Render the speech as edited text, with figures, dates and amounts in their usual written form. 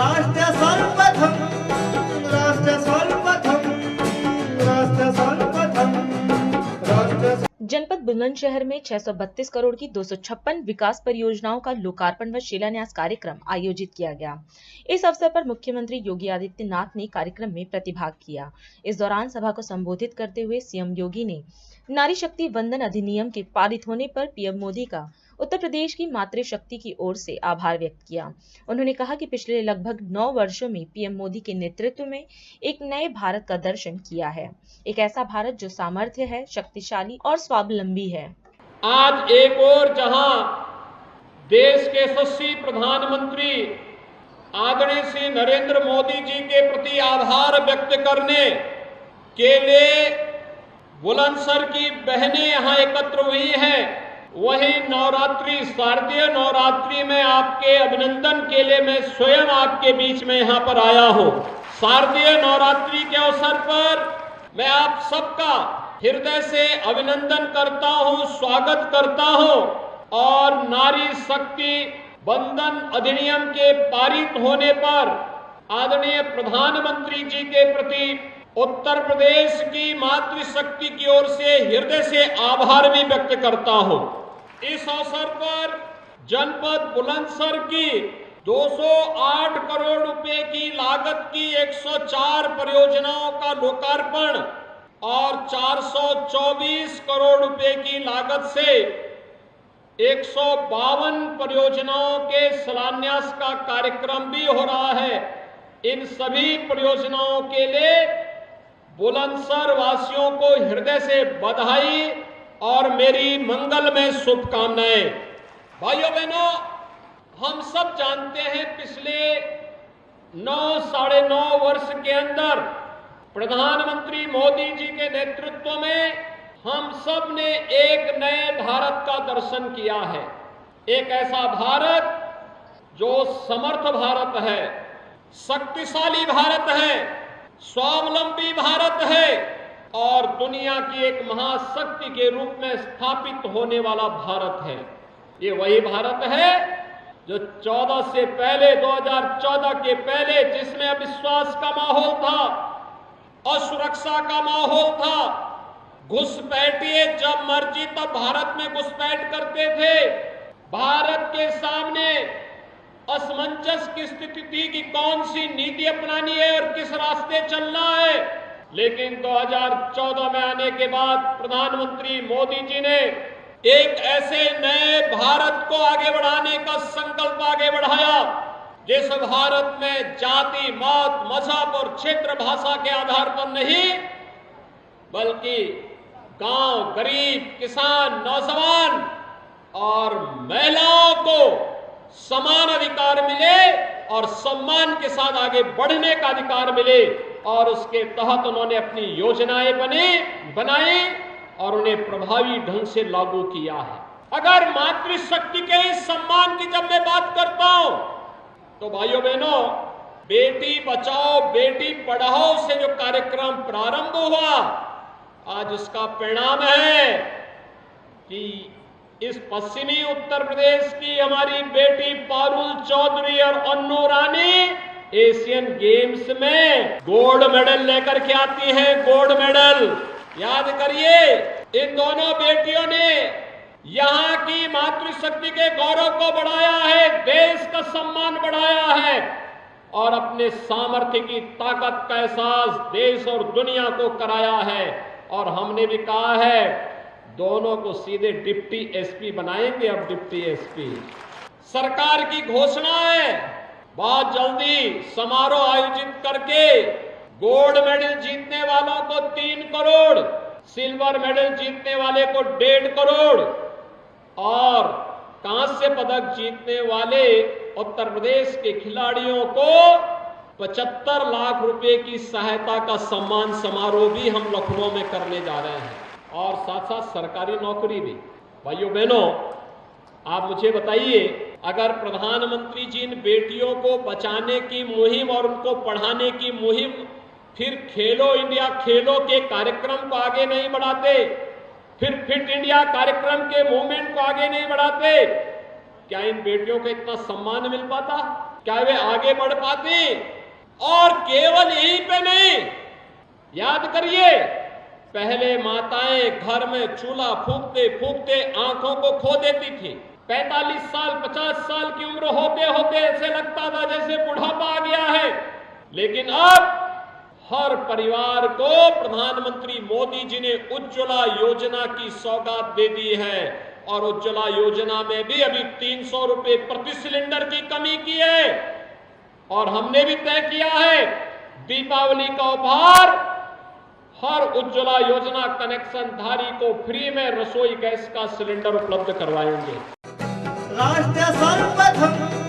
राष्ट्र सर्वप्रथम, राष्ट्र सर्वप्रथम, राष्ट्र सर्वप्रथम, राष्ट्र। जनपद बुलंदशहर में 632 करोड़ की 256 विकास परियोजनाओं का लोकार्पण व शिलान्यास कार्यक्रम आयोजित किया गया। इस अवसर पर मुख्यमंत्री योगी आदित्यनाथ ने कार्यक्रम में प्रतिभाग किया। इस दौरान सभा को संबोधित करते हुए सीएम योगी ने नारी शक्ति वंदन अधिनियम के पारित होने पर पीएम मोदी का उत्तर प्रदेश की मातृशक्ति की ओर से आभार व्यक्त किया। उन्होंने कहा कि पिछले लगभग 9 वर्षों में पीएम मोदी के नेतृत्व में एक नए भारत का दर्शन किया है, एक ऐसा भारत जो सामर्थ्य है, शक्तिशाली और स्वावलंबी है। आज एक और जहां देश के यशस्वी प्रधानमंत्री आदरणीय श्री नरेंद्र मोदी जी के प्रति आभार व्यक्त करने के लिए बुलंदशहर की बहनें यहां एकत्र हुई हैं, वही नवरात्रि, शारदीय नवरात्रि में आपके अभिनंदन के लिए मैं स्वयं आपके बीच में यहां पर आया हूं। शारदीय नवरात्रि के अवसर पर मैं आप सबका हृदय से अभिनंदन करता हूं, स्वागत करता हूं और नारी शक्ति वंदन अधिनियम के पारित होने पर आदरणीय प्रधानमंत्री जी के प्रति उत्तर प्रदेश की मातृशक्ति की ओर से हृदय से आभार भी व्यक्त करता हूं। इस अवसर पर जनपद बुलंदशहर की 208 करोड़ रुपए की लागत की 104 परियोजनाओं का लोकार्पण और 424 करोड़ रुपए की लागत से 152 परियोजनाओं के शिलान्यास का कार्यक्रम भी हो रहा है। इन सभी परियोजनाओं के लिए बुलंदशहर वासियों को हृदय से बधाई और मेरी मंगलमय शुभकामनाएं। भाइयों बहनों, हम सब जानते हैं पिछले 9 साढ़े 9 वर्ष के अंदर प्रधानमंत्री मोदी जी के नेतृत्व में हम सब ने एक नए भारत का दर्शन किया है। एक ऐसा भारत जो समर्थ भारत है, शक्तिशाली भारत है, स्वावलंबी भारत है और दुनिया की एक महाशक्ति के रूप में स्थापित होने वाला भारत है। ये वही भारत है जो 2014 के पहले जिसमें अविश्वास का माहौल था, असुरक्षा का माहौल था, घुसपैठिए जब मर्जी तब भारत में घुसपैठ करते थे, भारत के सामने असमंजस की स्थिति थी कि कौन सी नीति अपनानी है और किस रास्ते चलना है। लेकिन 2014 में आने के बाद प्रधानमंत्री मोदी जी ने एक ऐसे नए भारत को आगे बढ़ाने का संकल्प आगे बढ़ाया जिस भारत में जाति, मत, मजहब और क्षेत्र भाषा के आधार पर नहीं बल्कि गांव, गरीब, किसान, नौजवान और महिलाओं को समान अधिकार मिले और सम्मान के साथ आगे बढ़ने का अधिकार मिले और उसके तहत उन्होंने अपनी योजनाएं बनाई और उन्हें प्रभावी ढंग से लागू किया है। अगर मातृशक्ति के इस सम्मान की जब मैं बात करता हूं तो भाइयों बहनों, बेटी बचाओ बेटी पढ़ाओ से जो कार्यक्रम प्रारंभ हुआ, आज उसका परिणाम है कि इस पश्चिमी उत्तर प्रदेश की हमारी बेटी पारुल चौधरी और अन्नू रानी एशियन गेम्स में गोल्ड मेडल लेकर के आती है। गोल्ड मेडल याद करिए, इन दोनों बेटियों ने यहाँ की मातृशक्ति के गौरव को बढ़ाया है, देश का सम्मान बढ़ाया है और अपने सामर्थ्य की ताकत का एहसास देश और दुनिया को कराया है। और हमने भी कहा है दोनों को सीधे डिप्टी एसपी बनाएंगे। अब डिप्टी एसपी सरकार की घोषणा है, बहुत जल्दी समारोह आयोजित करके गोल्ड मेडल जीतने वालों को 3 करोड़, सिल्वर मेडल जीतने वाले को 1.5 करोड़ और कांस्य पदक जीतने वाले उत्तर प्रदेश के खिलाड़ियों को 75 लाख रुपए की सहायता का सम्मान समारोह भी हम लखनऊ में करने जा रहे हैं और साथ साथ सरकारी नौकरी भी। भाइयों बहनों, आप मुझे बताइए, अगर प्रधानमंत्री जी इन बेटियों को बचाने की मुहिम और उनको पढ़ाने की मुहिम फिर खेलो इंडिया खेलो के कार्यक्रम को आगे नहीं बढ़ाते, फिर फिट इंडिया कार्यक्रम के मूवमेंट को आगे नहीं बढ़ाते, क्या इन बेटियों को इतना सम्मान मिल पाता? क्या वे आगे बढ़ पाती? और केवल यहीं पे नहीं, याद करिए, पहले माताएं घर में चूल्हा फूंकते फूंकते आंखों को खो देती थी। 45 साल 50 साल की उम्र होते होते ऐसे लगता था जैसे बुढ़ापा आ गया है। लेकिन अब हर परिवार को प्रधानमंत्री मोदी जी ने उज्ज्वला योजना की सौगात दे दी है। और उज्ज्वला योजना में भी अभी 300 रुपए प्रति सिलेंडर की कमी की है। और हमने भी तय किया है दीपावली का उपहार हर उज्ज्वला योजना कनेक्शन धारी को फ्री में रसोई गैस का सिलेंडर उपलब्ध करवाएंगे। राष्ट्र सर्वप्रथम